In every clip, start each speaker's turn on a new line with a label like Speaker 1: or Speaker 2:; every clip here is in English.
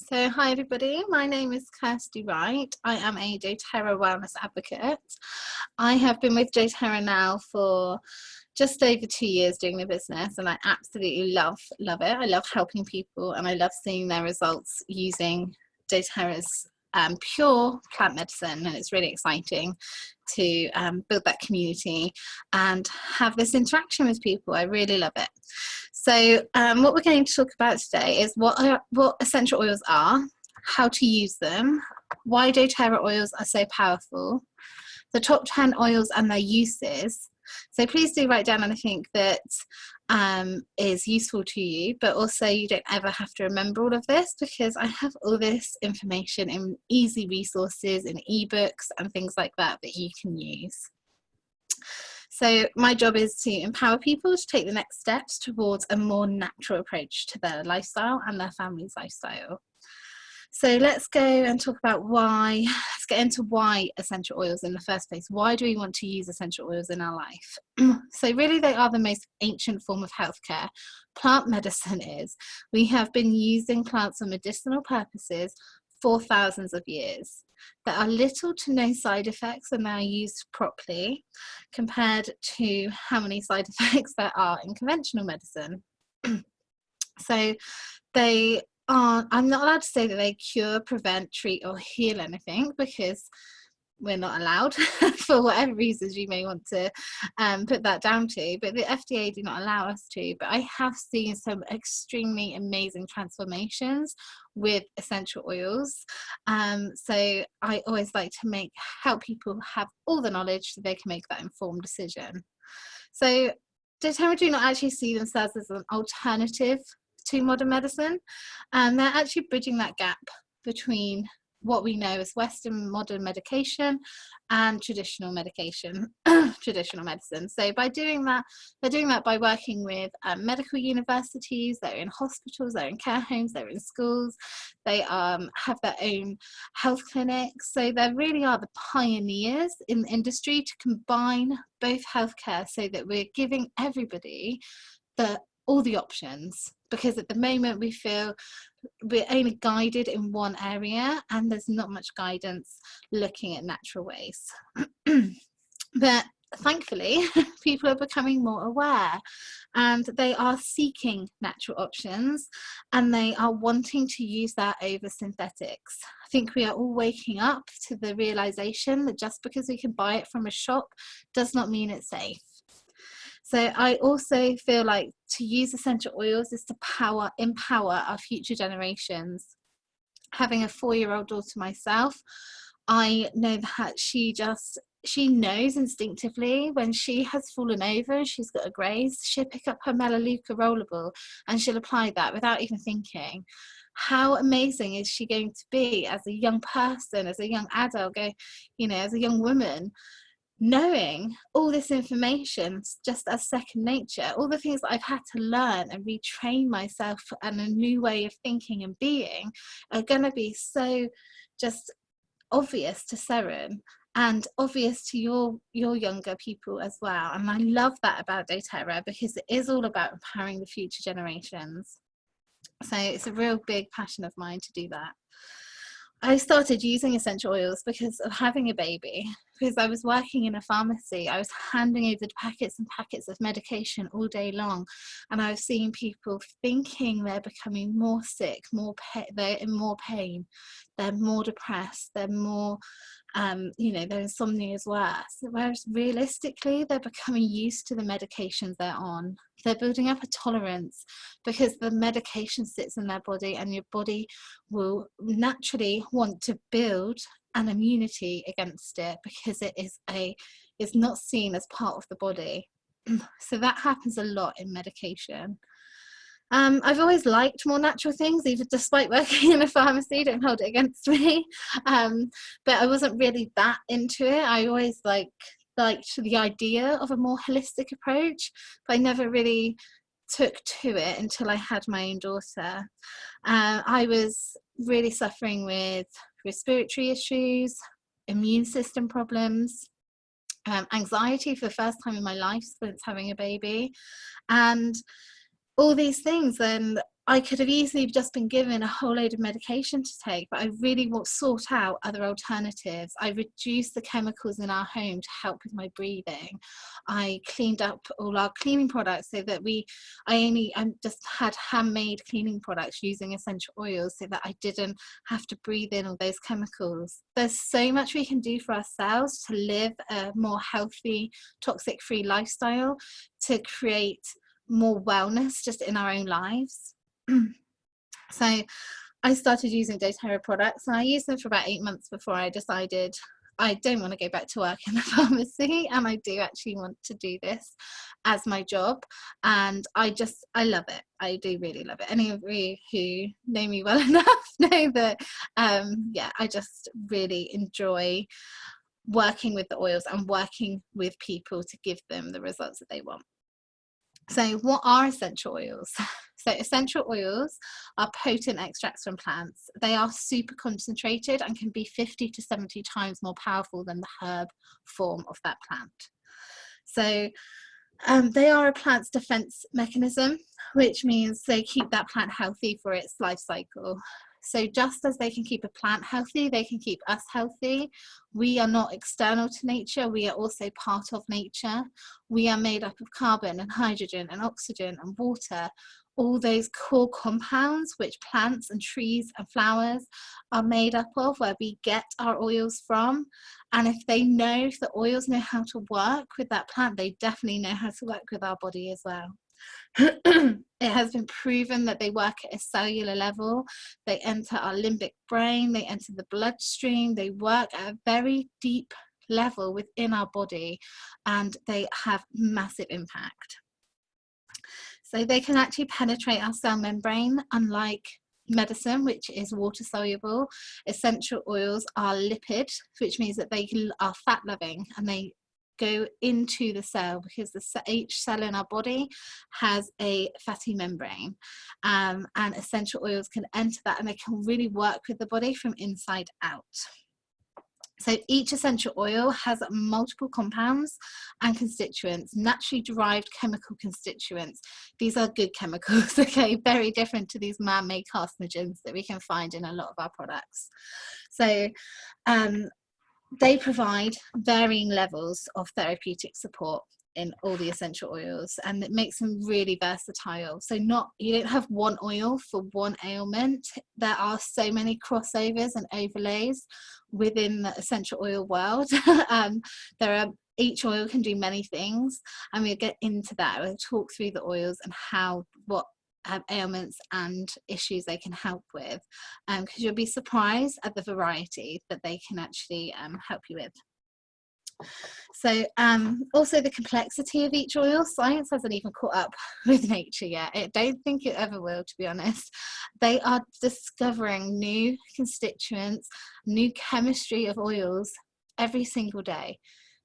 Speaker 1: So hi everybody, my name is Kirsty Wright. I am a doTERRA wellness advocate. I have been with doTERRA now for just over 2 years doing the business, and I absolutely love it. I love helping people and I love seeing their results using doTERRA's pure plant medicine, and it's really exciting to build that community and have this interaction with people. I really love it. So what we're going to talk about today is what essential oils are, how to use them, why doTERRA oils are so powerful, the top 10 oils and their uses. So please do write down anything that is useful to you, but also you don't ever have to remember all of this, because I have all this information in easy resources, in ebooks and things like that that you can use. So my job is to empower people to take the next steps towards a more natural approach to their lifestyle and their family's lifestyle. So let's go and talk about why, let's get into why essential oils in the first place. Why do we want to use essential oils in our life? So really they are the most ancient form of healthcare. Plant medicine is. We have been using plants for medicinal purposes for thousands of years. There are little to no side effects when they are used properly, compared to how many side effects there are in conventional medicine. So they are, I'm not allowed to say that they cure, prevent, treat or heal anything, because we're not allowed for whatever reasons you may want to put that down to, but the FDA do not allow us to. But I have seen some extremely amazing transformations with essential oils. So I always like to help people have all the knowledge so they can make that informed decision. So doTERRA do not actually see themselves as an alternative to modern medicine, and they're actually bridging that gap between what we know as Western modern medication and traditional medication, traditional medicine. So by doing that, they're doing that by working with medical universities, they're in hospitals, they're in care homes, they're in schools, they have their own health clinics. So they really are the pioneers in the industry to combine both healthcare, so that we're giving everybody all the options, because at the moment we feel we're only guided in one area and there's not much guidance looking at natural ways. But thankfully people are becoming more aware and they are seeking natural options, and they are wanting to use that over synthetics. I think we are all waking up to the realization that just because we can buy it from a shop does not mean it's safe. So I also feel like to use essential oils is to empower our future generations. Having a 4-year-old daughter myself, I know that she knows instinctively when she has fallen over and she's got a graze, she'll pick up her Melaleuca rollable and she'll apply that without even thinking. How amazing is she going to be as a young person, as a young adult, as a young woman, knowing all this information just as second nature? All the things that I've had to learn and retrain myself and a new way of thinking and being are going to be so just obvious to Seren and obvious to your younger people as well. And I love that about doTERRA, because it is all about empowering the future generations. So it's a real big passion of mine to do that. I started using essential oils because of having a baby, because I was working in a pharmacy. I was handing over packets and packets of medication all day long, and I was seeing people thinking they're becoming more sick, they're in more pain, they're more depressed, they're more their insomnia is worse, whereas realistically they're becoming used to the medications they're on. They're building up a tolerance because the medication sits in their body, and your body will naturally want to build an immunity against it, because it is not seen as part of the body. So that happens a lot in medication. I've always liked more natural things, even despite working in a pharmacy. Don't hold it against me. But I wasn't really that into it. I always liked the idea of a more holistic approach, but I never really took to it until I had my own daughter. I was really suffering with respiratory issues, immune system problems, anxiety for the first time in my life since having a baby, and all these things. And I could have easily just been given a whole load of medication to take, but I really sought out other alternatives. I reduced the chemicals in our home to help with my breathing. I cleaned up all our cleaning products so that I just had handmade cleaning products using essential oils so that I didn't have to breathe in all those chemicals. There's so much we can do for ourselves to live a more healthy, toxic-free lifestyle, to create more wellness just in our own lives. So I started using doTERRA products, and I used them for about 8 months before I decided I don't want to go back to work in the pharmacy, and I do actually want to do this as my job, and I love it. I do really love it. Any of you who know me well enough know that yeah, I just really enjoy working with the oils and working with people to give them the results that they want. So what are essential oils? So essential oils are potent extracts from plants. They are super concentrated and can be 50 to 70 times more powerful than the herb form of that plant. So they are a plant's defense mechanism, which means they keep that plant healthy for its life cycle. So just as they can keep a plant healthy, they can keep us healthy. We are not external to nature, we are also part of nature. We are made up of carbon and hydrogen and oxygen and water, all those core compounds which plants and trees and flowers are made up of, where we get our oils from. And if the oils know how to work with that plant, they definitely know how to work with our body as well. It has been proven that they work at a cellular level. They enter our limbic brain, they enter the bloodstream, they work at a very deep level within our body, and they have massive impact. So they can actually penetrate our cell membrane, unlike medicine, which is water soluble. Essential oils are lipid, which means that they are fat loving, and they go into the cell because each cell in our body has a fatty membrane, and essential oils can enter that, and they can really work with the body from inside out. So each essential oil has multiple compounds and constituents, naturally derived chemical constituents. These are good chemicals, okay, very different to these man-made carcinogens that we can find in a lot of our products. So they provide varying levels of therapeutic support in all the essential oils, and it makes them really versatile. So you don't have one oil for one ailment. There are so many crossovers and overlays within the essential oil world. Each oil can do many things, and we'll get into that. We'll talk through the oils and what ailments and issues they can help with, because you'll be surprised at the variety that they can actually help you with. So also the complexity of each oil. Science hasn't even caught up with nature yet. I don't think it ever will, to be honest. They are discovering new constituents, new chemistry of oils every single day.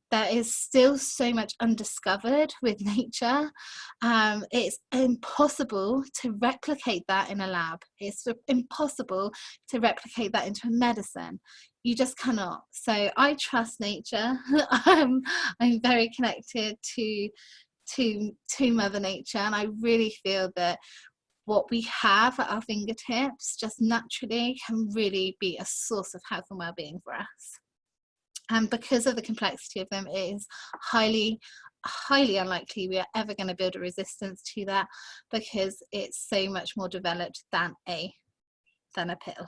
Speaker 1: There is still so much undiscovered with nature. It's impossible to replicate that in a lab. It's impossible to replicate that into a medicine. You just cannot. So I trust nature. I'm very connected to Mother Nature, and I really feel that what we have at our fingertips just naturally can really be a source of health and well-being for us. And because of the complexity of them, it is highly unlikely we are ever going to build a resistance to that, because it's so much more developed than a pill.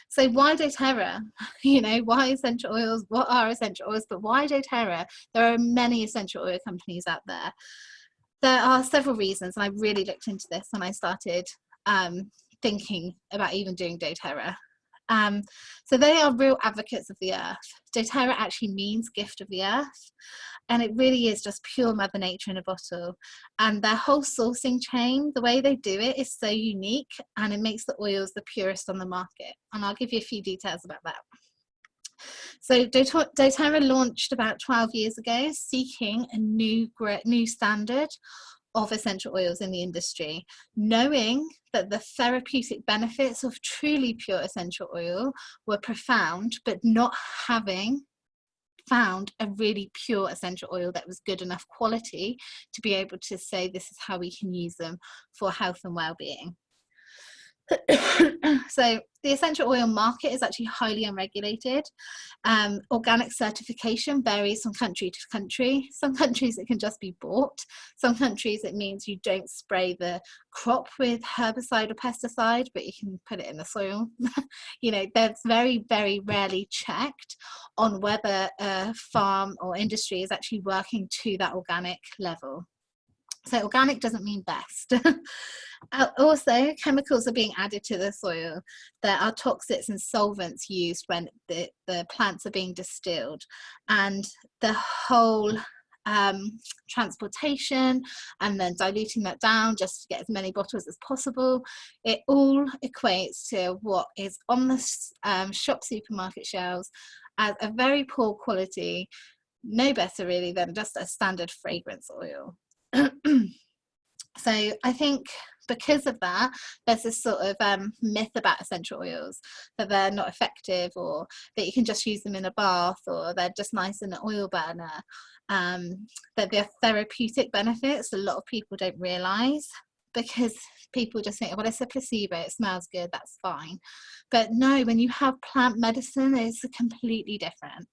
Speaker 1: So why doTERRA? You know, why essential oils? What are essential oils? But why doTERRA? There are many essential oil companies out there. There are several reasons, and I really looked into this when I started thinking about even doing doTERRA. So they are real advocates of the earth. doTERRA actually means gift of the earth, and it really is just pure Mother Nature in a bottle. And their whole sourcing chain, the way they do it is so unique, and it makes the oils the purest on the market. And I'll give you a few details about that. So doTERRA launched about 12 years ago, seeking a new standard of essential oils in the industry, knowing that the therapeutic benefits of truly pure essential oil were profound, but not having found a really pure essential oil that was good enough quality to be able to say this is how we can use them for health and well-being. So the essential oil market is actually highly unregulated. Organic certification varies from country to country. Some countries it can just be bought. Some countries it means you don't spray the crop with herbicide or pesticide, but you can put it in the soil. You know, that's very, very rarely checked on whether a farm or industry is actually working to that organic level. So organic doesn't mean best. Also, chemicals are being added to the soil. There are toxics and solvents used when the plants are being distilled, and the whole transportation and then diluting that down just to get as many bottles as possible, it all equates to what is on the shop supermarket shelves as a very poor quality, no better really than just a standard fragrance oil. So I think because of that, there's this sort of myth about essential oils, that they're not effective, or that you can just use them in a bath, or they're just nice in an oil burner, that their therapeutic benefits a lot of people don't realise, because people just think, well, it's a placebo, it smells good, that's fine. But no, when you have plant medicine, it's completely different.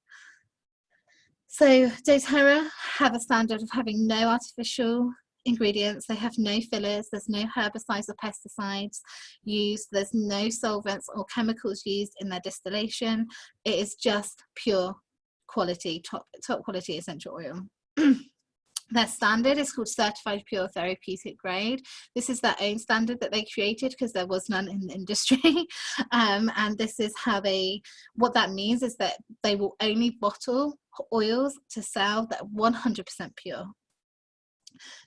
Speaker 1: So doTERRA have a standard of having no artificial ingredients. They have no fillers, there's no herbicides or pesticides used, there's no solvents or chemicals used in their distillation. It is just pure quality, top quality essential oil. Their standard is called Certified Pure Therapeutic Grade. This is their own standard that they created because there was none in the industry. And this is how what that means is that they will only bottle oils to sell that are 100% pure.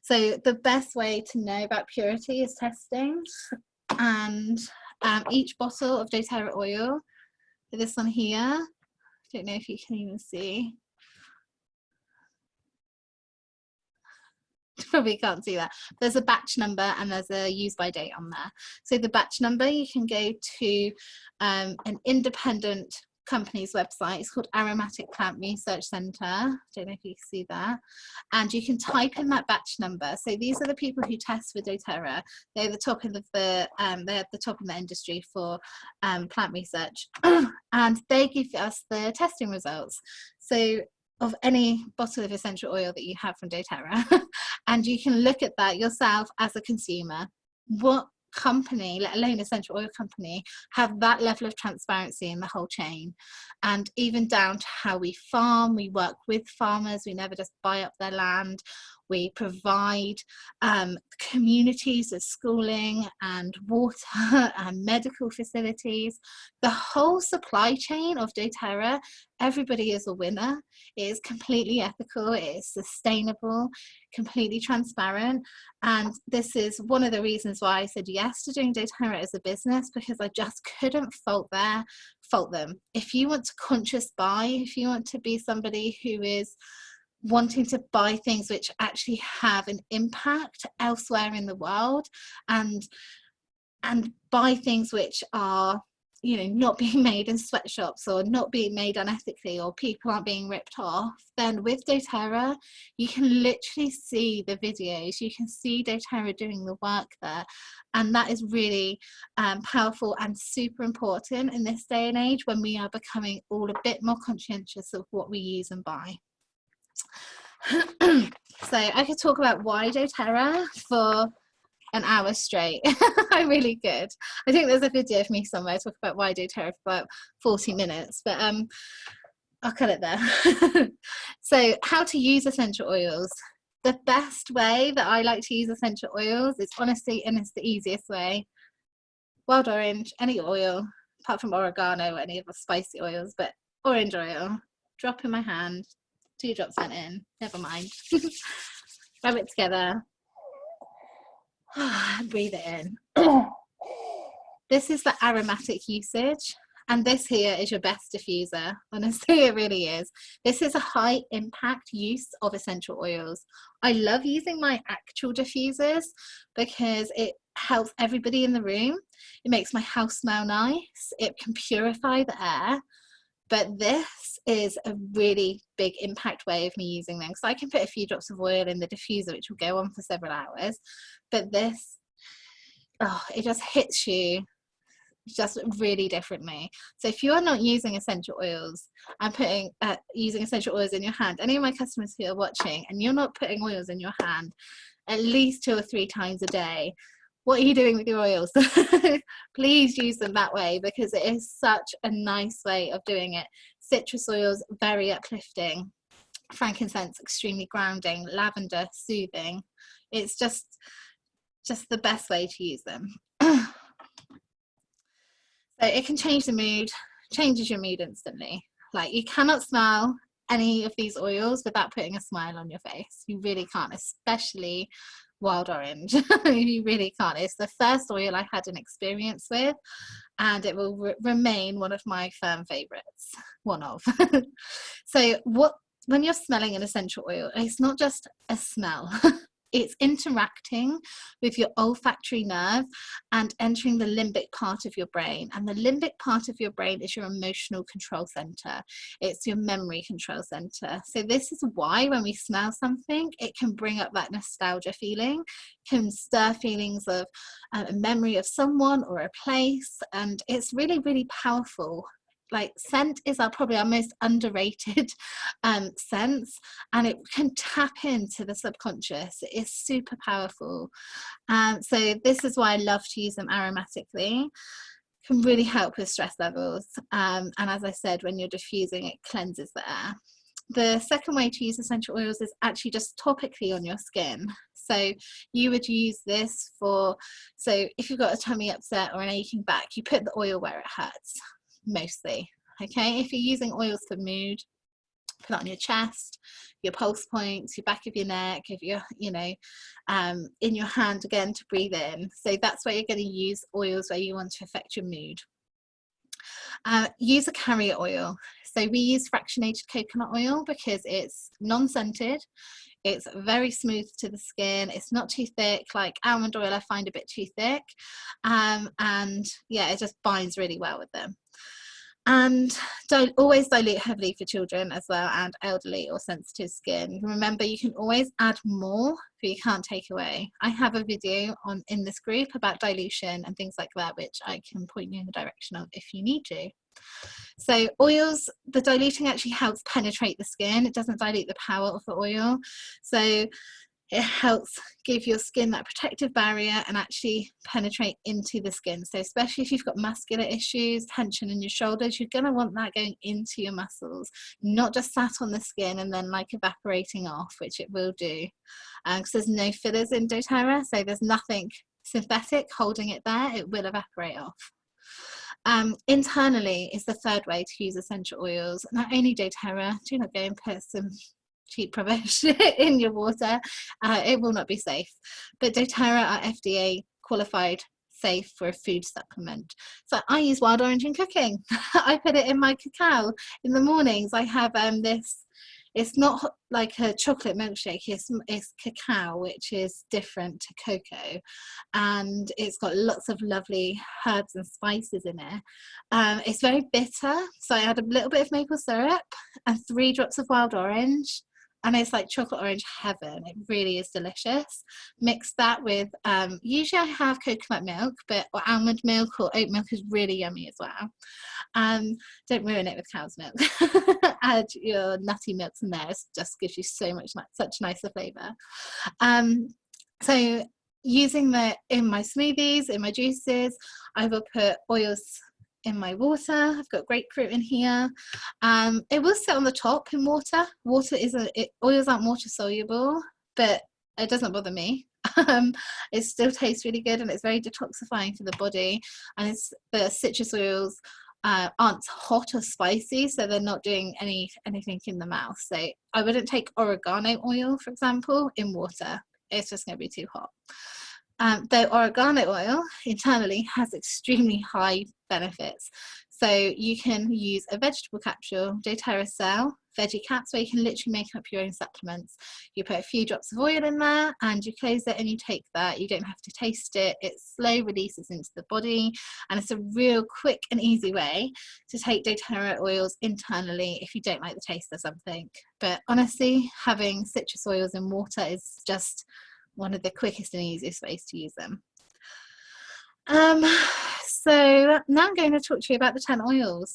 Speaker 1: So the best way to know about purity is testing. And each bottle of doTERRA oil, this one here, I don't know if you can even see. Probably can't see that. There's a batch number and there's a use by date on there. So the batch number, you can go to an independent company's website. It's called Aromatic Plant Research Centre. I don't know if you can see that. And you can type in that batch number. So these are the people who test for doTERRA. They're the top of they're at the top in the industry for plant research. And they give us the testing results. So of any bottle of essential oil that you have from doTERRA, and you can look at that yourself as a consumer. What company, let alone essential oil company, have that level of transparency in the whole chain? And even down to how we farm, we work with farmers, we never just buy up their land. We provide communities of schooling and water and medical facilities. The whole supply chain of doTERRA, everybody is a winner. It is completely ethical, it is sustainable, completely transparent. And this is one of the reasons why I said yes to doing doTERRA as a business, because I just couldn't fault them. If you want to conscious buy, if you want to be somebody who is wanting to buy things which actually have an impact elsewhere in the world, and buy things which are, you know, not being made in sweatshops or not being made unethically, or people aren't being ripped off, then with doTERRA you can literally see the videos, you can see doTERRA doing the work there, and that is really powerful and super important in this day and age when we are becoming all a bit more conscientious of what we use and buy. So I could talk about why doTERRA for an hour straight. I really could. I think there's a video of me somewhere talk about why doTERRA for about 40 minutes, but I'll cut it there. So how to use essential oils. The best way that I like to use essential oils is honestly, and it's the easiest way, wild orange, any oil apart from oregano or any of the spicy oils, but orange oil, drop in my hand, 2 drops went in, never mind. Rub it together, breathe it in. This is the aromatic usage, and this here is your best diffuser. Honestly, it really is. This is a high impact use of essential oils. I love using my actual diffusers because it helps everybody in the room. It makes my house smell nice. It can purify the air. but this is a really big impact way of me using them. So I can put a few drops of oil in the diffuser, which will go on for several hours, but this, oh, it just hits you just really differently. So if you are not using essential oils and putting using essential oils in your hand, any of my customers who are watching, and you're not putting oils in your hand at least 2 or 3 times a day, what are you doing with your oils? Please use them that way, because it is such a nice way of doing it. Citrus oils, very uplifting. Frankincense, extremely grounding. Lavender, soothing. It's just the best way to use them. So it can change the mood, changes your mood instantly. Like, you cannot smell any of these oils without putting a smile on your face. You really can't, especially wild orange. You really can't. It's the first oil I had an experience with, and it will remain one of my firm favorites. One of. So when you're smelling an essential oil, it's not just a smell. It's interacting with your olfactory nerve and entering the limbic part of your brain. And the limbic part of your brain is your emotional control center. It's your memory control center. So this is why when we smell something, it can bring up that nostalgia feeling, can stir feelings of a memory of someone or a place. And it's really, really powerful. Like, scent is probably our most underrated sense, and it can tap into the subconscious. It is super powerful. So this is why I love to use them aromatically. Can really help with stress levels, and as I said, when you're diffusing, it cleanses the air. The second way to use essential oils is actually just topically on your skin. So you would use this so if you've got a tummy upset or an aching back, you put the oil where it hurts. Mostly, okay? If you're using oils for mood, put it on your chest, your pulse points, your back of your neck, if you're, in your hand again to breathe in. So that's where you're going to use oils where you want to affect your mood. Use a carrier oil. So we use fractionated coconut oil because it's non-scented. It's very smooth to the skin. It's not too thick. Like almond oil, I find a bit too thick. And yeah, it just binds really well with them. And always dilute heavily for children as well, and elderly or sensitive skin. Remember, you can always add more, but you can't take away. I have a video in this group about dilution and things like that, which I can point you in the direction of if you need to. So oils, the diluting actually helps penetrate the skin. It doesn't dilute the power of the oil. So it helps give your skin that protective barrier and actually penetrate into the skin. So especially if you've got muscular issues, tension in your shoulders, you're going to want that going into your muscles, not just sat on the skin and then like evaporating off, which it will do. Because there's no fillers in doTERRA, so there's nothing synthetic holding it there. It will evaporate off. Internally is the third way to use essential oils. Not only doTERRA, do not go and put some cheap rubbish in your water. It will not be safe. But doTERRA are FDA qualified, safe for a food supplement. So I use wild orange in cooking. I put it in my cacao in the mornings. I have this, it's not like a chocolate milkshake, it's cacao, which is different to cocoa, and it's got lots of lovely herbs and spices in it. It's very bitter, so I add a little bit of maple syrup and 3 drops of wild orange, and it's like chocolate orange heaven. It really is delicious. Mix that with, usually I have coconut milk, or almond milk or oat milk is really yummy as well. Don't ruin it with cow's milk. Add your nutty milks in there. It just gives you such nicer flavour. So using in my smoothies, in my juices, I will put oils in my water. I've got grapefruit in here. It will sit on the top in water. Oils aren't water soluble, but it doesn't bother me. It still tastes really good, and it's very detoxifying for the body. And the citrus oils aren't hot or spicy, so they're not doing anything in the mouth. So I wouldn't take oregano oil, for example, in water. It's just going to be too hot. Though oregano oil internally has extremely high benefits. So you can use a vegetable capsule, doTERRA cell, veggie caps where you can literally make up your own supplements. You put a few drops of oil in there and you close it and you take that. You don't have to taste it. It slow releases into the body, and it's a real quick and easy way to take doTERRA oils internally if you don't like the taste of something. But honestly, having citrus oils in water is just one of the quickest and easiest ways to use them. So now I'm going to talk to you about the 10 oils.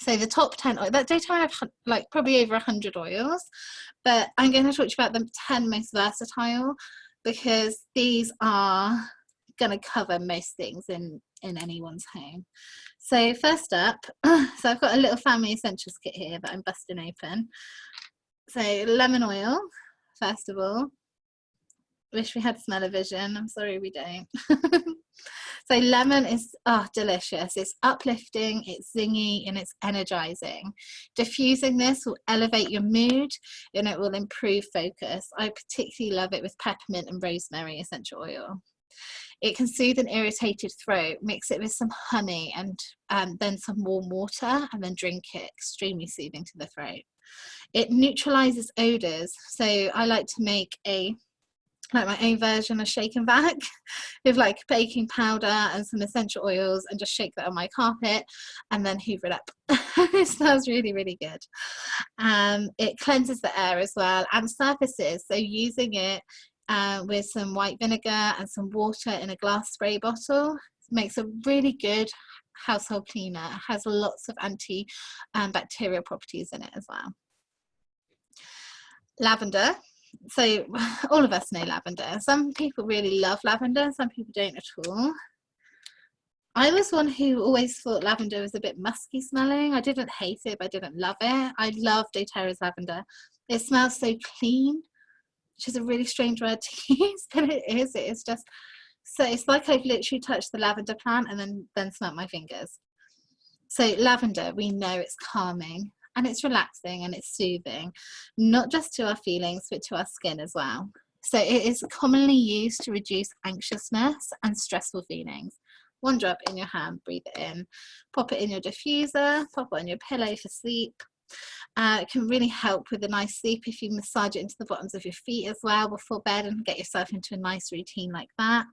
Speaker 1: So the top 10 oils, that doTERRA have like probably over 100 oils, but I'm going to talk to you about the 10 most versatile, because these are going to cover most things in anyone's home. So first up, so I've got a little family essentials kit here that I'm busting open. So lemon oil, first of all. Wish we had smell-o-vision. I'm sorry we don't. So lemon is delicious. It's uplifting, it's zingy, and it's energizing. Diffusing this will elevate your mood and it will improve focus. I particularly love it with peppermint and rosemary essential oil. It can soothe an irritated throat. Mix it with some honey and then some warm water, and then drink it. Extremely soothing to the throat. It neutralizes odors. So I like to make my own version of shake and vac with like baking powder and some essential oils, and just shake that on my carpet and then hoover it up. It smells really, really good. It cleanses the air as well and surfaces. So using it with some white vinegar and some water in a glass spray bottle makes a really good household cleaner. It has lots of antibacterial properties in it as well. Lavender. So all of us know lavender. Some people really love lavender, some people don't at all. I was one who always thought lavender was a bit musky smelling. I didn't hate it, but I didn't love it. I love doTERRA's lavender. It smells so clean, which is a really strange word to use, but it is. It is just, so it's like I've literally touched the lavender plant and then smelt my fingers. So lavender, we know it's calming, and it's relaxing and it's soothing, not just to our feelings, but to our skin as well. So it is commonly used to reduce anxiousness and stressful feelings. 1 drop in your hand, breathe it in, pop it in your diffuser, pop it on your pillow for sleep. It can really help with a nice sleep if you massage it into the bottoms of your feet as well before bed, and get yourself into a nice routine like that.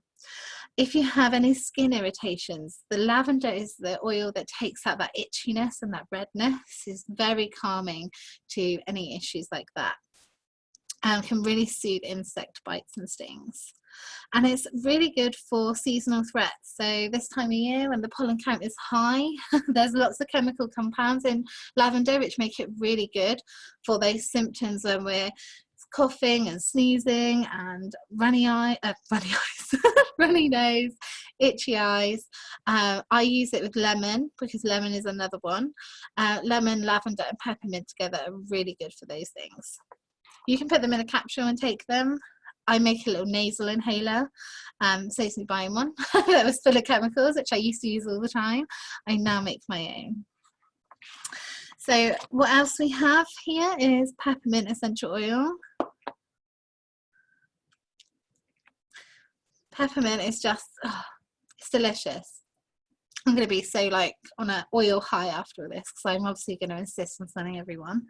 Speaker 1: If you have any skin irritations, the lavender is the oil that takes out that itchiness and that redness. Is very calming to any issues like that. Can really soothe insect bites and stings. And it's really good for seasonal threats. So this time of year when the pollen count is high, there's lots of chemical compounds in lavender which make it really good for those symptoms when we're coughing and sneezing and runny nose, itchy eyes. I use it with lemon, because lemon is another one. Lemon, lavender and peppermint together are really good for those things. You can put them in a capsule and take them. I make a little nasal inhaler, saves me buying one that was full of chemicals, which I used to use all the time. I now make my own. So what else we have here is peppermint essential oil. Peppermint is just, it's delicious. I'm going to be so like on an oil high after this, because I'm obviously going to insist on sending everyone.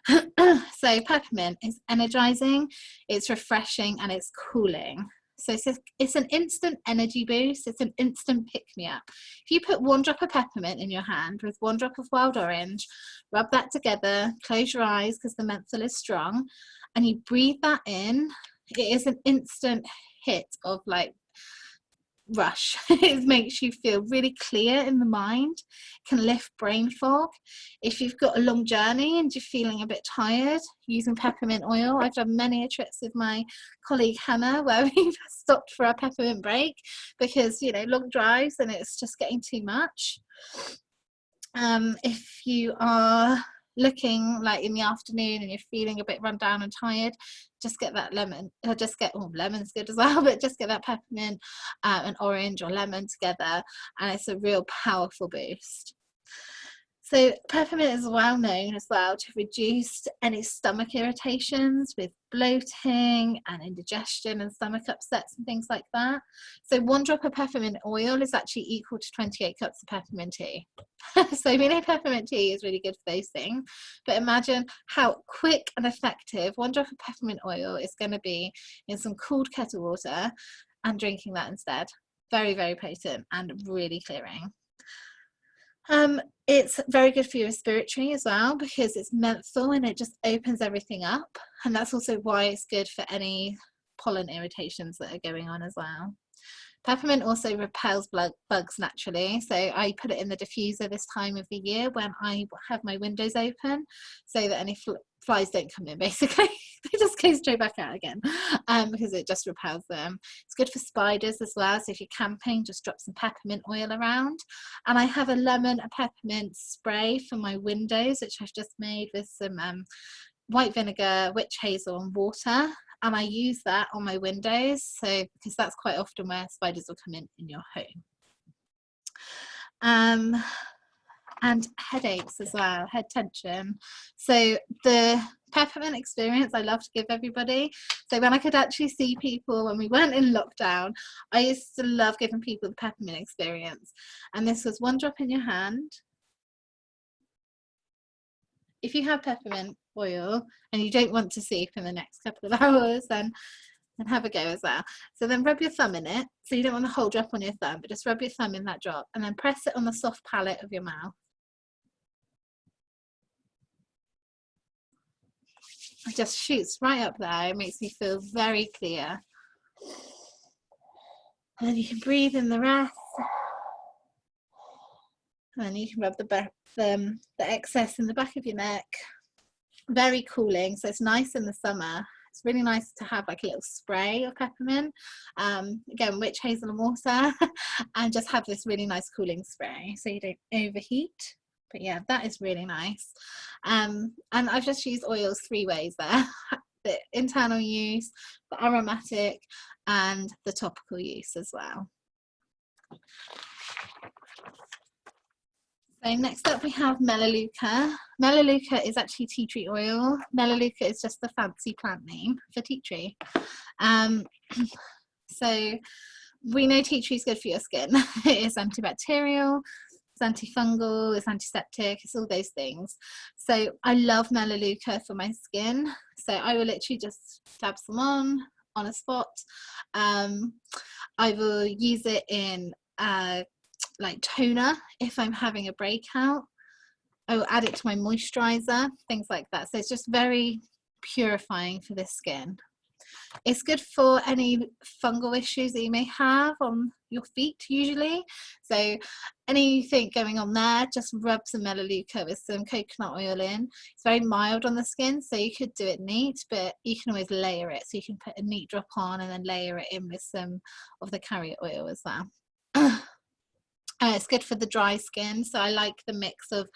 Speaker 1: So peppermint is energizing, it's refreshing, and it's cooling. So it's an instant energy boost. It's an instant pick-me-up. If you put 1 drop of peppermint in your hand with 1 drop of wild orange, rub that together, close your eyes because the menthol is strong, and you breathe that in, it is an instant hit of like rush. It makes you feel really clear in the mind, can lift brain fog. If you've got a long journey and you're feeling a bit tired, using peppermint oil. I've done many trips with my colleague Hannah where we've stopped for a peppermint break because, you know, long drives and it's just getting too much. If you are looking like in the afternoon and you're feeling a bit run down and tired, just get that lemon, lemon's good as well, but just get that peppermint and orange or lemon together, and it's a real powerful boost. So peppermint is well known as well to reduce any stomach irritations with bloating and indigestion and stomach upsets and things like that. So 1 drop of peppermint oil is actually equal to 28 cups of peppermint tea. So we know peppermint tea is really good for those things, but imagine how quick and effective 1 drop of peppermint oil is going to be in some cooled kettle water and drinking that instead. Very, very potent and really clearing. It's very good for your respiratory as well because it's menthol and it just opens everything up, and that's also why it's good for any pollen irritations that are going on as well. Peppermint also repels bugs naturally, so I put it in the diffuser this time of the year when I have my windows open so that any flies don't come in, basically. They just go straight back out again because it just repels them. It's good for spiders as well, so if you're camping, just drop some peppermint oil around. And I have a lemon and peppermint spray for my windows, which I've just made with some white vinegar, witch hazel and water, and I use that on my windows, so because that's quite often where spiders will come in your home. And headaches as well, head tension. So the peppermint experience I love to give everybody. So when I could actually see people when we weren't in lockdown, I used to love giving people the peppermint experience. And this was 1 drop in your hand. If you have peppermint oil and you don't want to sleep in the next couple of hours, then have a go as well. So then rub your thumb in it. So you don't want the whole drop on your thumb, but just rub your thumb in that drop and then press it on the soft palate of your mouth. It just shoots right up there. It makes me feel very clear. And then you can breathe in the rest. And then you can rub the excess in the back of your neck. Very cooling, so it's nice in the summer. It's really nice to have like a little spray of peppermint, again witch hazel and water, and just have this really nice cooling spray so you don't overheat. But yeah, that is really nice. And I've just used oils 3 ways there: the internal use, the aromatic, and the topical use as well. So next up we have melaleuca. Melaleuca is actually tea tree oil. Melaleuca is just the fancy plant name for tea tree. So we know tea tree is good for your skin. It is antibacterial, it's antifungal, it's antiseptic, it's all those things. So I love melaleuca for my skin. So I will literally just dab some on a spot. I will use it in like toner if I'm having a breakout. I will add it to my moisturizer, things like that. So it's just very purifying for the skin. It's good for any fungal issues that you may have on your feet usually. So anything going on there, just rub some melaleuca with some coconut oil in. It's very mild on the skin, so you could do it neat, but you can always layer it. So you can put a neat drop on and then layer it in with some of the carrier oil as well. It's good for the dry skin, so I like the mix of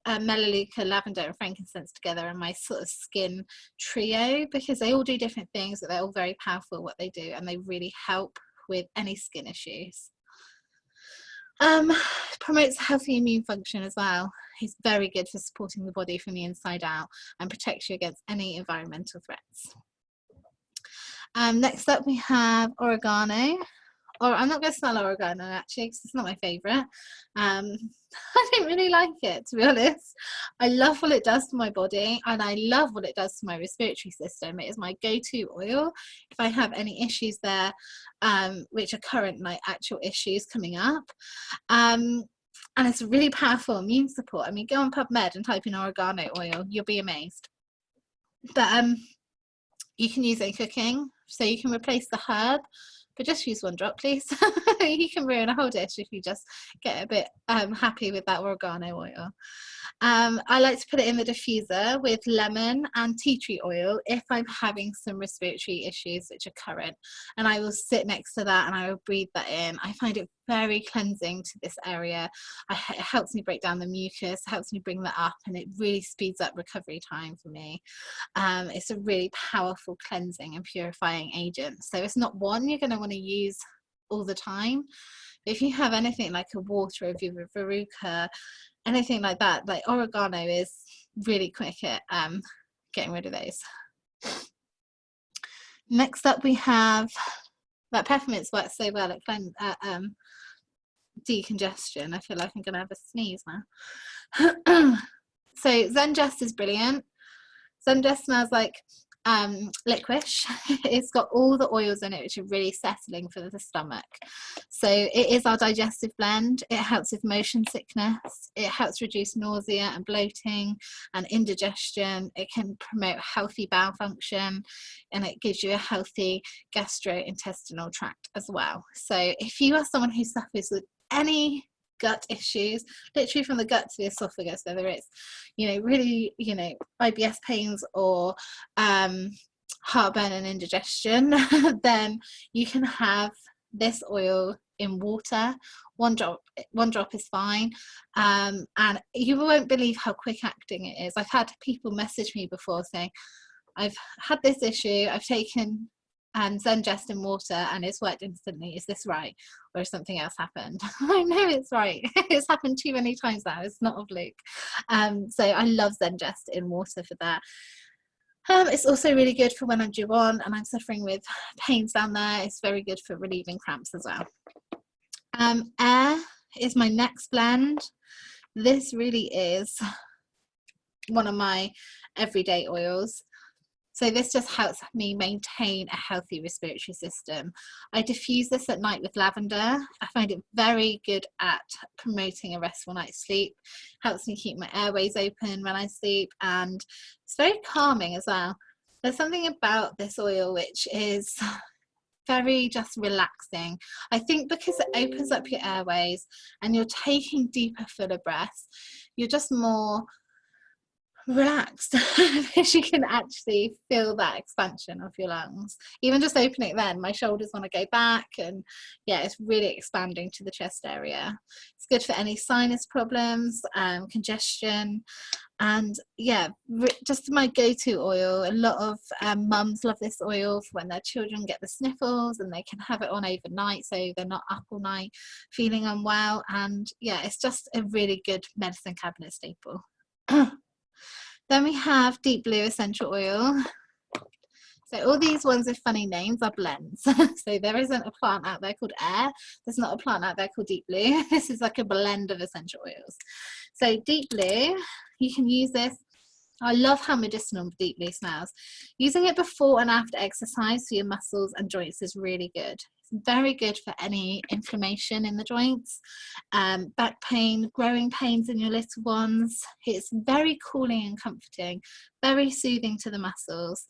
Speaker 1: melaleuca, lavender and frankincense together in my sort of skin trio, because they all do different things, but they're all very powerful at what they do, and they really help with any skin issues. Promotes healthy immune function as well. It's very good for supporting the body from the inside out and protects you against any environmental threats. Next up we have oregano. Or I'm not going to smell oregano actually because it's not my favourite. I don't really like it, to be honest. I love what it does to my body, and I love what it does to my respiratory system. It is my go-to oil if I have any issues there, which are current like actual issues coming up. And it's a really powerful immune support. I mean, go on PubMed and type in oregano oil, you'll be amazed. But you can use it in cooking, so you can replace the herb, but just use 1 drop, please. You can ruin a whole dish if you just get a bit happy with that oregano oil. I like to put it in the diffuser with lemon and tea tree oil if I'm having some respiratory issues which are current, and I will sit next to that and I will breathe that in. I find it very cleansing to this area. It helps me break down the mucus, helps me bring that up, and it really speeds up recovery time for me. It's a really powerful cleansing and purifying agent, so it's not one you're going to want to use all the time, If you have anything like a water, if you have a verruca, anything like that, like oregano is really quick at getting rid of those. Next up we have that peppermints works so well at decongestion. I feel like I'm gonna have a sneeze now. So Zengest is brilliant. Zengest smells like licorice. It's got all the oils in it which are really settling for the stomach. So it is our digestive blend. It helps with motion sickness. It helps reduce nausea and bloating and indigestion. It can promote healthy bowel function, and it gives you a healthy gastrointestinal tract as well. So if you are someone who suffers with any gut issues, literally from the gut to the esophagus, whether it's, you know, really, you know, IBS pains or heartburn and indigestion, then you can have this oil in water. One drop is fine, and you won't believe how quick acting it is. I've had people message me before saying, I've had this issue, I've taken Zengest in water and it's worked instantly. Is this right, or has something else happened? I know it's right. It's happened too many times now. It's not a fluke. So I love Zengest in water for that. It's also really good for when I'm due on and I'm suffering with pains down there. It's very good for relieving cramps as well. Air is my next blend. This really is one of my everyday oils. So this just helps me maintain a healthy respiratory system. I diffuse this at night with lavender. I find it very good at promoting a restful night's sleep. Helps me keep my airways open when I sleep, and it's very calming as well. There's something about this oil which is very just relaxing. I think because it opens up your airways and you're taking deeper, fuller breaths, you're just more relaxed because you can actually feel that expansion of your lungs. Even just opening it, then my shoulders want to go back, and yeah, it's really expanding to the chest area. It's good for any sinus problems, congestion, and yeah, just my go-to oil. A lot of mums love this oil for when their children get the sniffles, and they can have it on overnight so they're not up all night feeling unwell. And yeah, it's just a really good medicine cabinet staple. Then we have deep blue essential oil. So all these ones with funny names are blends. So there isn't a plant out there called air. There's not a plant out there called deep blue. This is like a blend of essential oils. So deep blue, you can use this. I love how medicinal deep blue smells. Using it before and after exercise for your muscles and joints is really good. It's very good for any inflammation in the joints, back pain, growing pains in your little ones. It's very cooling and comforting, very soothing to the muscles.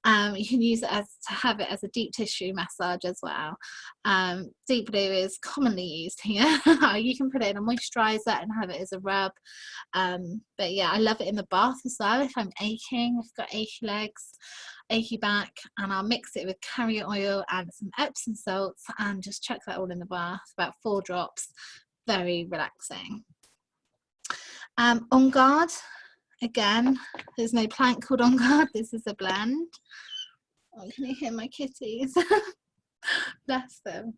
Speaker 1: You can use it to have it as a deep tissue massage as well. Deep blue is commonly used here. You can put it in a moisturizer and have it as a rub. But yeah, I love it in the bath as well if I'm aching, I've got achy legs, achy back, and I'll mix it with carrier oil and some Epsom salts and just chuck that all in the bath, about 4 drops. Very relaxing. On Guard, again, there's no plant called On Guard. This is a blend. Oh, can you hear my kitties? Bless them.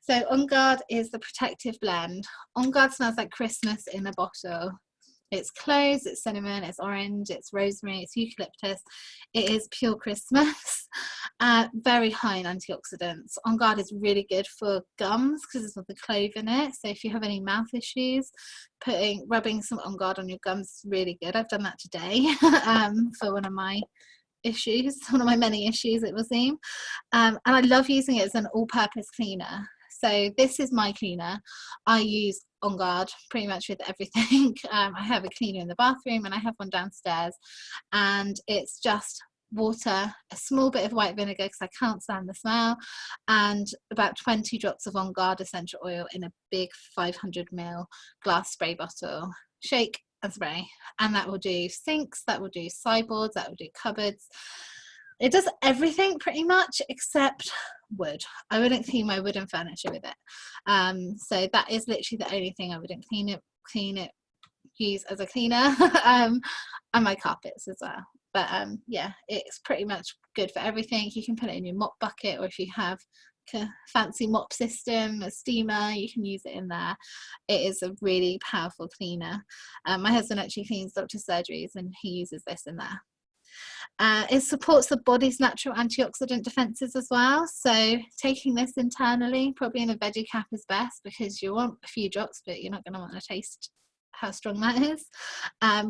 Speaker 1: So On Guard is the protective blend. On Guard smells like Christmas in a bottle. It's cloves, it's cinnamon, it's orange, it's rosemary, it's eucalyptus. It is pure Christmas. Very high in antioxidants. On Guard is really good for gums because it's got the clove in it. So if you have any mouth issues, rubbing some On Guard on your gums is really good. I've done that today for one of my issues, one of my many issues, it will seem. And I love using it as an all-purpose cleaner. So this is my cleaner. I use On Guard pretty much with everything. I have a cleaner in the bathroom and I have one downstairs, and it's just water, a small bit of white vinegar because I can't stand the smell, and about 20 drops of On Guard essential oil in a big 500 ml glass spray bottle. Shake and spray, and that will do sinks, that will do sideboards, that will do cupboards. It does everything pretty much except wood. I wouldn't clean my wooden furniture with it. So that is literally the only thing I wouldn't clean it, use as a cleaner. And my carpets as well. But yeah, it's pretty much good for everything. You can put it in your mop bucket, or if you have a fancy mop system, a steamer, you can use it in there. It is a really powerful cleaner. My husband actually cleans doctor's surgeries and he uses this in there. It supports the body's natural antioxidant defenses as well. So taking this internally, probably in a veggie cap, is best because you want a few drops, but you're not going to want to taste how strong that is.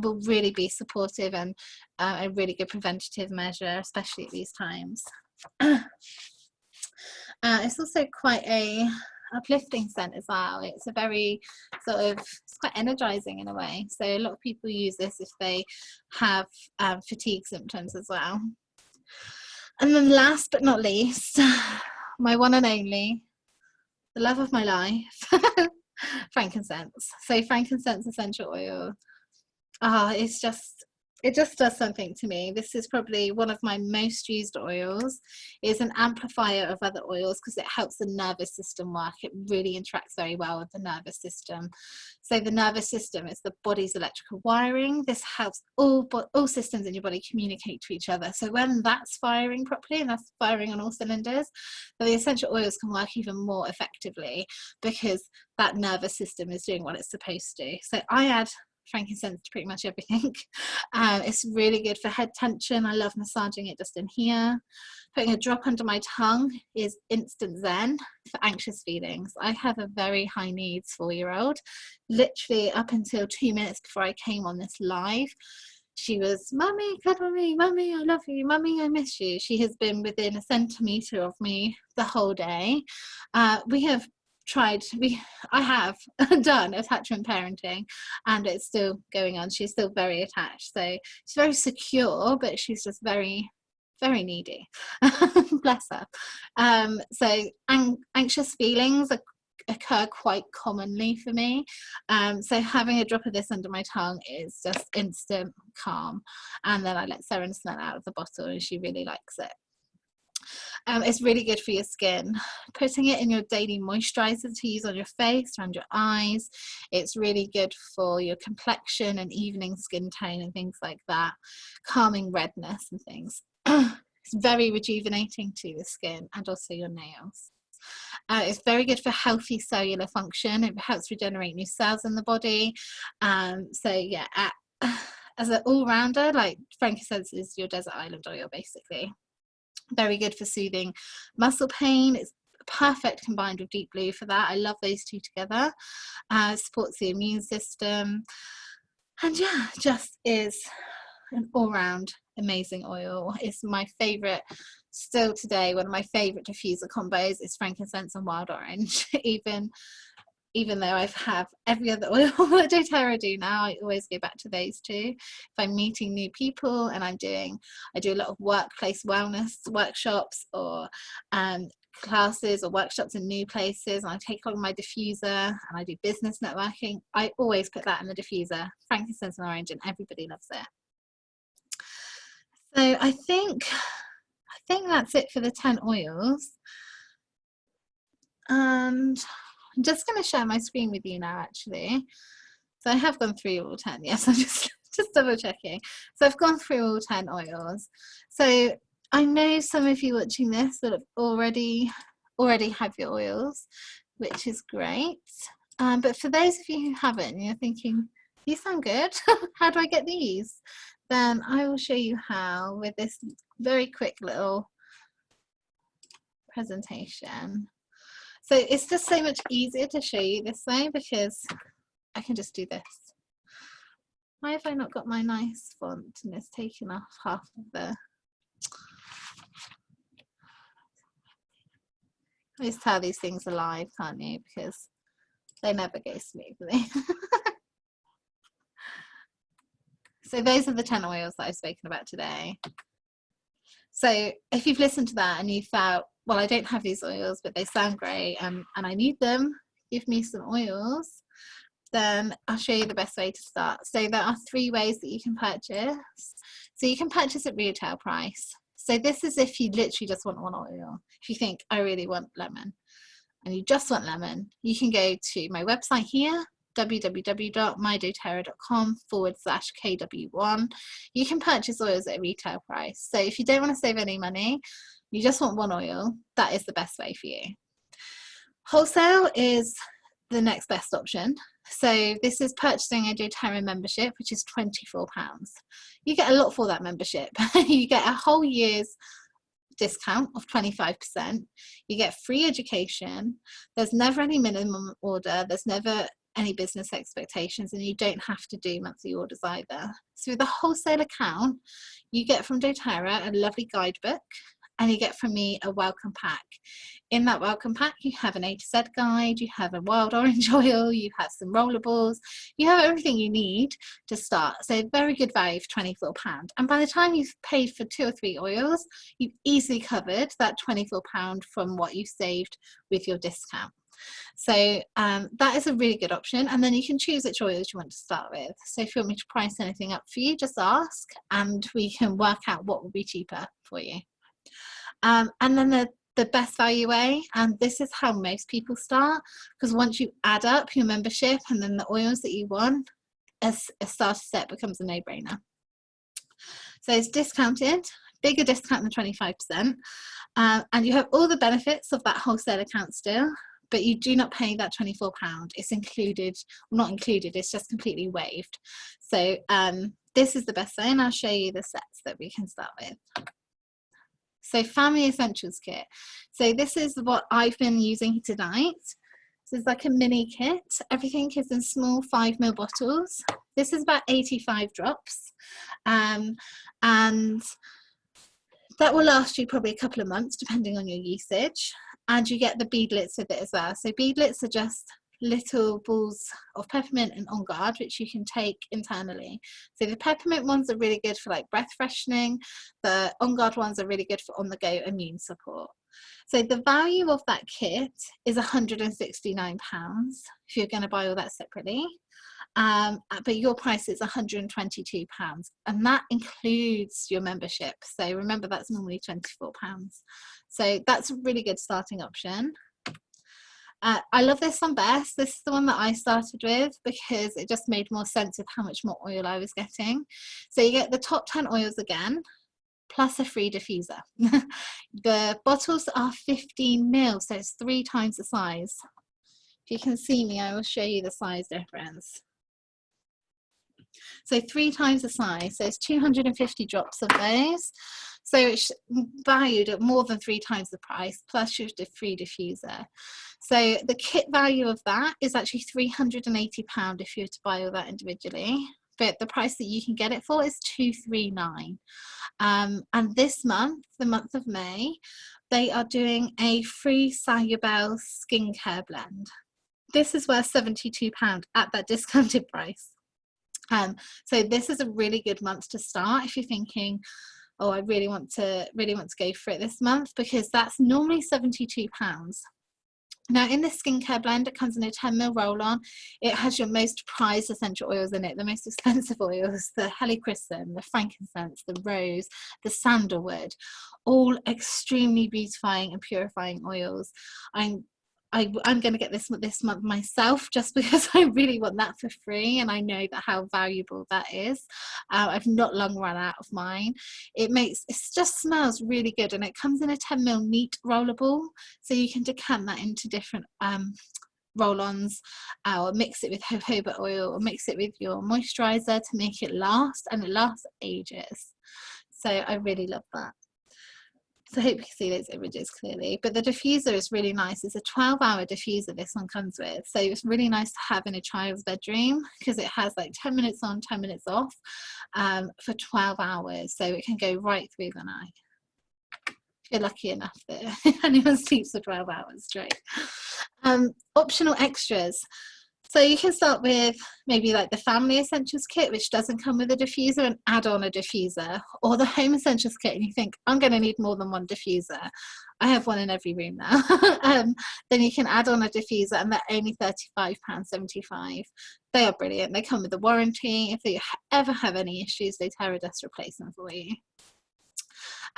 Speaker 1: Will really be supportive and a really good preventative measure, especially at these times. It's also quite a uplifting scent as well. It's a very sort of, it's quite energizing in a way. So a lot of people use this if they have fatigue symptoms as well. And then last but not least, my one and only, the love of my life, frankincense. So frankincense essential oil. It just does something to me. This is probably one of my most used oils. It's an amplifier of other oils because it helps the nervous system work. It really interacts very well with the nervous system. So the nervous system is the body's electrical wiring. This helps all systems in your body communicate to each other. So when that's firing properly and that's firing on all cylinders, the essential oils can work even more effectively because that nervous system is doing what it's supposed to. So I add frankincense to pretty much everything. It's really good for head tension. I love massaging it just in here. Putting a drop under my tongue is instant zen for anxious feelings. I have a very high needs 4-year-old. Literally up until 2 minutes before I came on this live, she was, "Mummy, cuddle me, Mummy, I love you, Mummy, I miss you." She has been within a centimetre of me the whole day. I have done attachment parenting and it's still going on. She's still very attached, so she's very secure, but she's just very, very needy. Bless her. So anxious feelings occur quite commonly for me, so having a drop of this under my tongue is just instant calm, and then I let Seren smell out of the bottle and she really likes it. It's really good for your skin. Putting it in your daily moisturizer to use on your face, around your eyes. It's really good for your complexion and evening skin tone and things like that. Calming redness and things. It's very rejuvenating to the skin and also your nails. It's very good for healthy cellular function. It helps regenerate new cells in the body. So yeah, as an all-rounder, like frankincense is your desert island oil basically. Very good for soothing muscle pain. It's perfect combined with deep blue for that. I love those two together. Supports the immune system, and yeah, just is an all-round amazing oil. It's my favorite still today. One of my favorite diffuser combos is frankincense and wild orange. Even though I have every other oil that doTERRA do now, I always go back to those two. If I'm meeting new people and I do a lot of workplace wellness workshops or classes or workshops in new places, and I take along my diffuser and I do business networking, I always put that in the diffuser, frankincense and orange, and everybody loves it. So I think that's it for the 10 oils. And I'm just going to share my screen with you now, actually. So I have gone through all 10. Yes, I'm just double checking. So I've gone through all 10 oils. So I know some of you watching this will have already have your oils, which is great. But for those of you who haven't, you're thinking, these sound good. How do I get these? Then I will show you how with this very quick little presentation. So it's just so much easier to show you this way because I can just do this. Why have I not got my nice font and it's taken off half of the... You just tell these things are live, can't you? Because they never go smoothly. So those are the 10 oils that I've spoken about today. So if you've listened to that and you felt, well, I don't have these oils, but they sound great and I need them, give me some oils, then I'll show you the best way to start. So there are 3 ways that you can purchase. So you can purchase at retail price. So this is if you literally just want one oil. If you think, I really want lemon and you just want lemon, you can go to my website here, www.mydoterra.com/KW1. You can purchase oils at a retail price. So if you don't want to save any money, you just want one oil, that is the best way for you. Wholesale is the next best option. So this is purchasing a doTERRA membership, which is £24. You get a lot for that membership. You get a whole year's discount of 25%. You get free education. There's never any minimum order. There's never any business expectations, and you don't have to do monthly orders either. So with a wholesale account, you get from doTERRA a lovely guidebook, and you get from me a welcome pack. In that welcome pack, you have an A to Z guide, you have a wild orange oil, you have some rollables, you have everything you need to start. So very good value for £24. And by the time you've paid for 2 or 3 oils, you've easily covered that £24 from what you've saved with your discount. So that is a really good option, and then you can choose which oils you want to start with. So if you want me to price anything up for you, just ask and we can work out what will be cheaper for you. And then the best value way, and this is how most people start, because once you add up your membership and then the oils that you want, a starter set becomes a no-brainer. So it's discounted, bigger discount than 25%, and you have all the benefits of that wholesale account still, but you do not pay that £24. It's included, well, not included, it's just completely waived. So this is the best way, and I'll show you the sets that we can start with. So Family Essentials Kit. So this is what I've been using tonight. So it's like a mini kit. Everything is in small 5ml bottles. This is about 85 drops. And that will last you probably a couple of months depending on your usage. And you get the beadlets with it as well. So beadlets are just little balls of peppermint and On Guard, which you can take internally. So the peppermint ones are really good for like breath freshening. The On Guard ones are really good for on the go immune support. So the value of that kit is £169 if you're going to buy all that separately. But your price is £122, and that includes your membership. So remember, that's normally £24. So that's a really good starting option. I love this one best. This is the one that I started with because it just made more sense of how much more oil I was getting. So you get the top 10 oils again, plus a free diffuser. The bottles are 15ml, so it's 3 times the size. If you can see me, I will show you the size difference. So 3 times the size, so it's 250 drops of those. So it's valued at more than 3 times the price, plus your free diffuser. So the kit value of that is actually £380 if you were to buy all that individually. But the price that you can get it for is £239. And this month, the month of May, they are doing a free Salubel skincare blend. This is worth £72 at that discounted price. So this is a really good month to start if you're thinking, oh, I really want to go for it this month, because that's normally £72. Now in this skincare blend, it comes in a 10ml roll-on. It has your most prized essential oils in it, the most expensive oils, the helichrysum, the frankincense, the rose, the sandalwood, all extremely beautifying and purifying oils. I'm going to get this month myself just because I really want that for free, and I know that how valuable that is. I've not long run out of mine. It just smells really good, and it comes in a 10ml neat rollable, so you can decant that into different roll-ons, or mix it with jojoba oil, or mix it with your moisturizer to make it last, and it lasts ages. So I really love that. So I hope you can see those images clearly. But the diffuser is really nice. It's a 12-hour diffuser this one comes with. So it's really nice to have in a child's bedroom because it has like 10 minutes on, 10 minutes off for 12 hours. So it can go right through the night. If you're lucky enough that anyone sleeps for 12 hours straight. Optional extras. So you can start with maybe like the Family Essentials Kit, which doesn't come with a diffuser, and add on a diffuser, or the Home Essentials Kit, and you think, I'm going to need more than one diffuser. I have one in every room now. Then you can add on a diffuser, and they're only £35.75. They are brilliant. They come with a warranty. If you ever have any issues, doTERRA does replace them for you.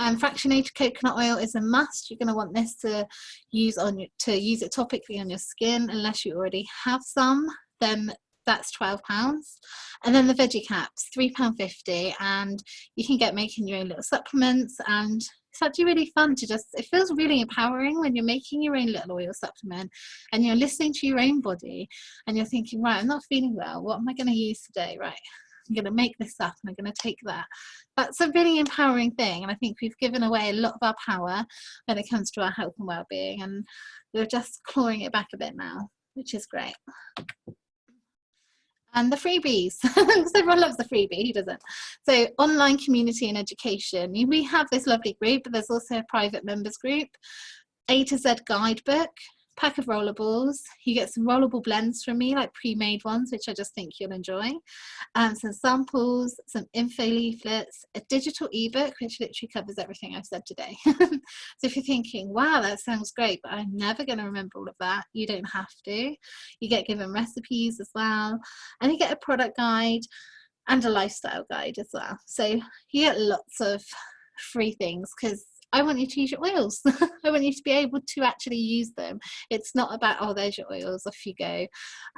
Speaker 1: Fractionated coconut oil is a must. You're going to want this to use it topically on your skin, unless you already have some. Then that's £12. And then the veggie caps, £3.50, and you can get making your own little supplements and such a really fun to just, it feels really empowering when you're making your own little oil supplement and you're listening to your own body and you're thinking, right, I'm not feeling well, what am I going to use today? Right, I'm going to make this up and I'm going to take that. That's a really empowering thing, and I think we've given away a lot of our power when it comes to our health and well-being, and we're just clawing it back a bit now, which is great. And the freebies, because everyone loves the freebie, who doesn't? So online community and education. We have this lovely group, but there's also a private members group, A to Z guidebook, pack of rollables. You get some rollable blends from me, like pre-made ones, which I just think you'll enjoy. Some samples, some info leaflets, a digital ebook, which literally covers everything I've said today. So if you're thinking, wow, that sounds great, but I'm never going to remember all of that, you don't have to. You get given recipes as well, and you get a product guide and a lifestyle guide as well. So you get lots of free things, because I want you to use your oils. I want you to be able to actually use them. It's not about, oh, there's your oils, off you go.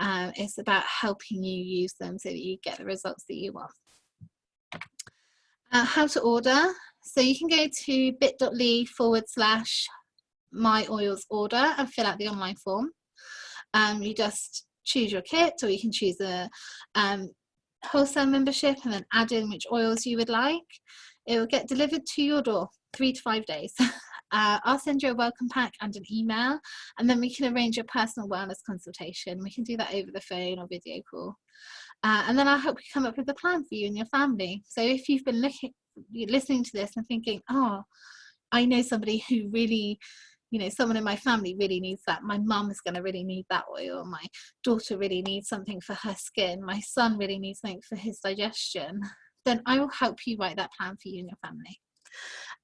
Speaker 1: It's about helping you use them so that you get the results that you want. How to order. So you can go to bit.ly/myoilsorder and fill out the online form. You just choose your kit, or you can choose a wholesale membership and then add in which oils you would like. It will get delivered to your door 3 to 5 days. I'll send you a welcome pack and an email, and then we can arrange a personal wellness consultation. We can do that over the phone or video call. And then I'll help you come up with a plan for you and your family. So if you've been listening to this and thinking, oh, I know somebody who really, someone in my family really needs that. My mum is going to really need that oil. My daughter really needs something for her skin. My son really needs something for his digestion. Then I will help you write that plan for you and your family.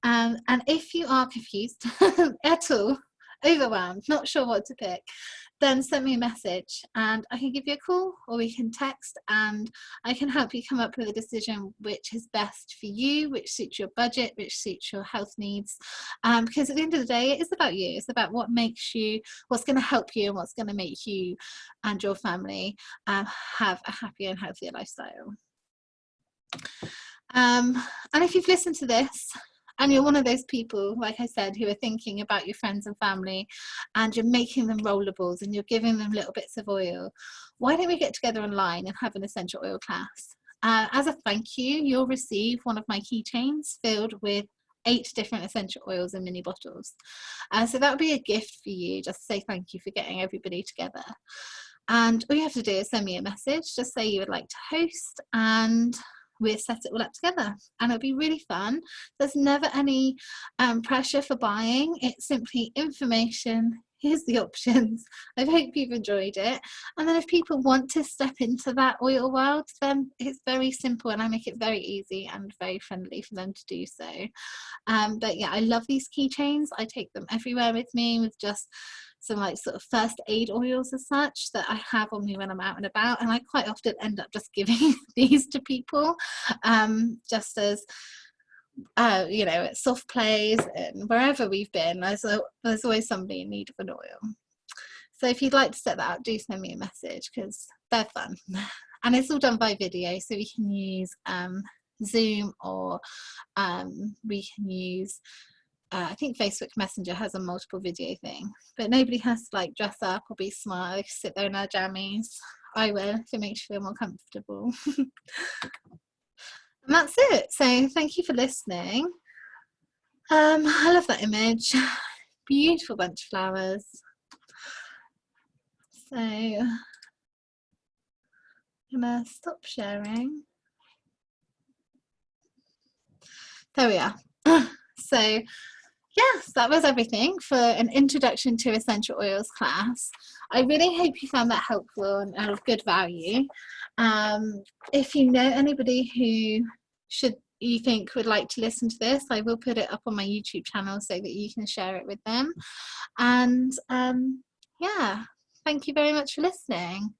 Speaker 1: And if you are confused at all, overwhelmed, not sure what to pick, then send me a message and I can give you a call, or we can text, and I can help you come up with a decision which is best for you, which suits your budget, which suits your health needs. Because at the end of the day, it is about you. It's about what makes you, what's going to help you, and what's going to make you and your family have a happier and healthier lifestyle. And if you've listened to this and you're one of those people, like I said, who are thinking about your friends and family, and you're making them rollables and you're giving them little bits of oil, why don't we get together online and have an essential oil class? As a thank you, you'll receive one of my keychains filled with 8 different essential oils in mini bottles. So that would be a gift for you, just to say thank you for getting everybody together. And all you have to do is send me a message, just say you would like to host, and we'll set it all up together, and it'll be really fun. There's never any pressure for buying. It's simply information. Here's the options. I hope you've enjoyed it. And then if people want to step into that oil world, then it's very simple, and I make it very easy and very friendly for them to do so. But yeah, I love these keychains. I take them everywhere with me, with just some like sort of first aid oils as such that I have on me when I'm out and about, and I quite often end up just giving these to people just as at soft plays and wherever we've been, there's always somebody in need of an oil. So if you'd like to set that up, do send me a message, because they're fun. And it's all done by video, so we can use Zoom, or we can use I think Facebook Messenger has a multiple video thing, but nobody has to like dress up or be smart. They can sit there in their jammies. I will, if it makes you feel more comfortable. And that's it. So thank you for listening. I love that image. Beautiful bunch of flowers. So I'm gonna stop sharing. There we are. So yes, that was everything for an introduction to essential oils class. I really hope you found that helpful and of good value. If you know anybody who you think would like to listen to this, I will put it up on my YouTube channel so that you can share it with them. And yeah, thank you very much for listening.